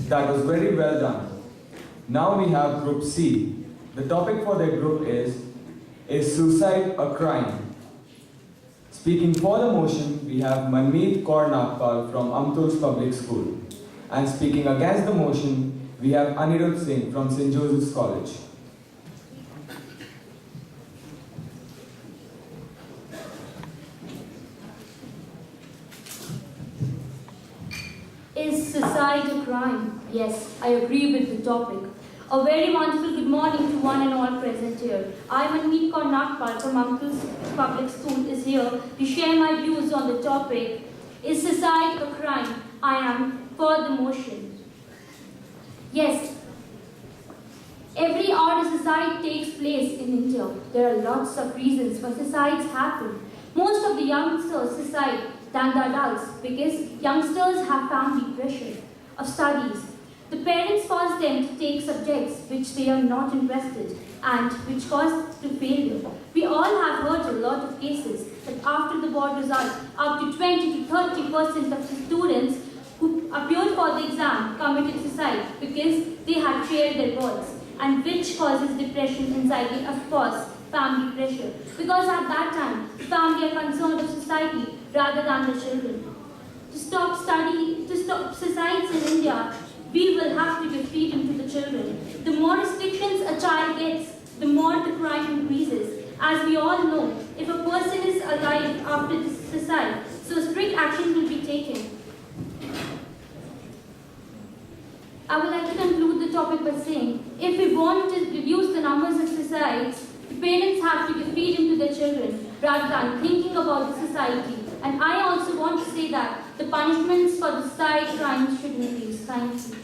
That was very well done. Now we have Group C. The topic for their group is suicide a crime? Speaking for the motion, we have Manmeet Kaur Nagpal from Amtol's Public School. And speaking against the motion, we have Anirudh Singh from St. Joseph's College. Is suicide a crime? Yes, I agree with the topic. A very wonderful good morning to one and all present here. I, Manmeet Kaur Nagpal from Amtol's Public School, is here to share my views on the topic. Is suicide a crime? I am for the motion. Yes, every hour a suicide takes place in India. There are lots of reasons why suicides happen. Most of the youngsters suicide than the adults because youngsters have family pressure of studies. The parents force them to take subjects which they are not interested and which cause to failure. We all have heard a lot of cases that after the board results, up to 20 to 30% of the students who appeared for the exam committed suicide because they had failed their boards, and which causes depression, anxiety, of course, family pressure. Because at that time, the family are concerned of society rather than the children. To stop suicides in India, we will have to give freedom to the children. The more restrictions a child gets, the more the crime increases. As we all know, if a person is alive after the suicide, so strict action will be taken. I would like to conclude the topic by saying, if we want to reduce the numbers of suicides, the parents have to give freedom to their children rather than thinking about the society. And I also want to say that the punishments for the suicide crimes should increase. Thank you.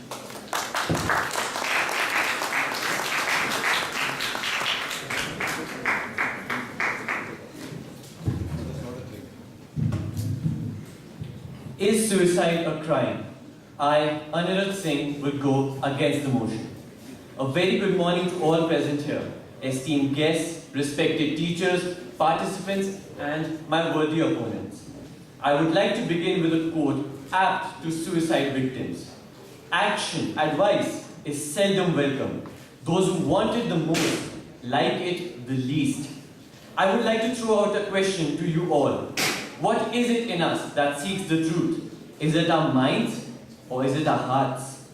Is suicide a crime? I, Anirudh Singh, will go against the motion. A very good morning to all present here, esteemed guests, respected teachers, participants, and my worthy opponents. I would like to begin with a quote apt to suicide victims. Action, advice is seldom welcome. Those who want it the most like it the least. I would like to throw out a question to you all. What is it in us that seeks the truth? Is it our minds or is it our hearts?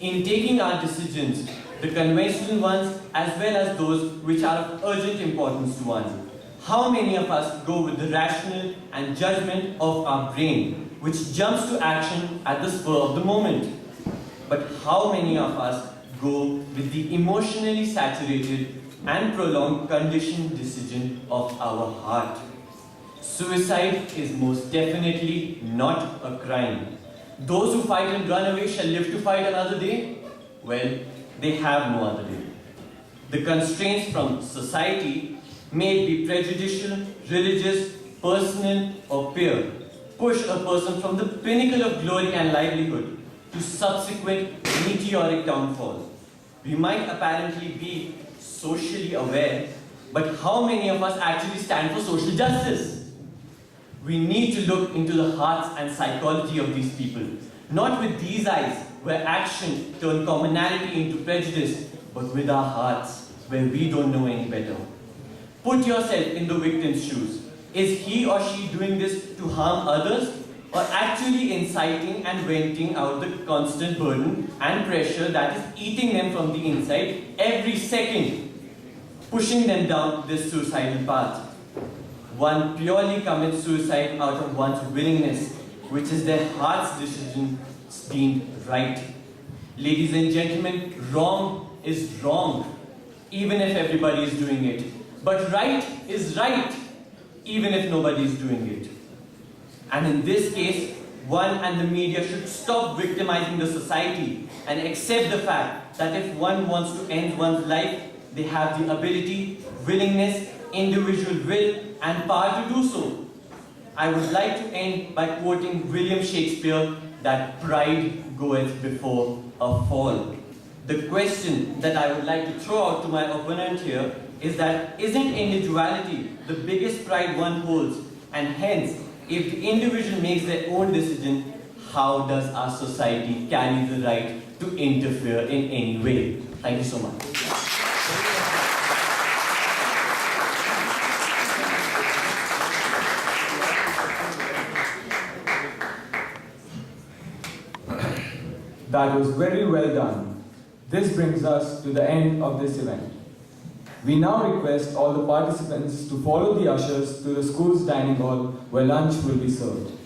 In taking our decisions, the conventional ones as well as those which are of urgent importance to one, how many of us go with the rational and judgment of our brain, which jumps to action at the spur of the moment? But how many of us go with the emotionally saturated and prolonged conditioned decision of our heart? Suicide is most definitely not a crime. Those who fight and run away shall live to fight another day. Well, they have no other day. The constraints from society, may it be prejudicial, religious, personal, or peer, push a person from the pinnacle of glory and livelihood to subsequent meteoric downfall. We might apparently be socially aware, but how many of us actually stand for social justice? We need to look into the hearts and psychology of these people, not with these eyes, where action turns commonality into prejudice, but with our hearts, where we don't know any better. Put yourself in the victim's shoes. Is he or she doing this to harm others, or actually inciting and venting out the constant burden and pressure that is eating them from the inside every second, pushing them down this suicidal path? One purely commits suicide out of one's willingness, which is their heart's decision deemed right. Ladies and gentlemen, wrong is wrong, even if everybody is doing it. But right is right, even if nobody is doing it. And in this case, one and the media should stop victimizing the society and accept the fact that if one wants to end one's life, they have the ability, willingness, individual will, and power to do so. I would like to end by quoting William Shakespeare that pride goeth before a fall. The question that I would like to throw out to my opponent here is that isn't individuality the biggest pride one holds, and hence if the individual makes their own decision, how does our society carry the right to interfere in any way? Thank you so much. That was very well done. This brings us to the end of this event. We now request all the participants to follow the ushers to the school's dining hall where lunch will be served.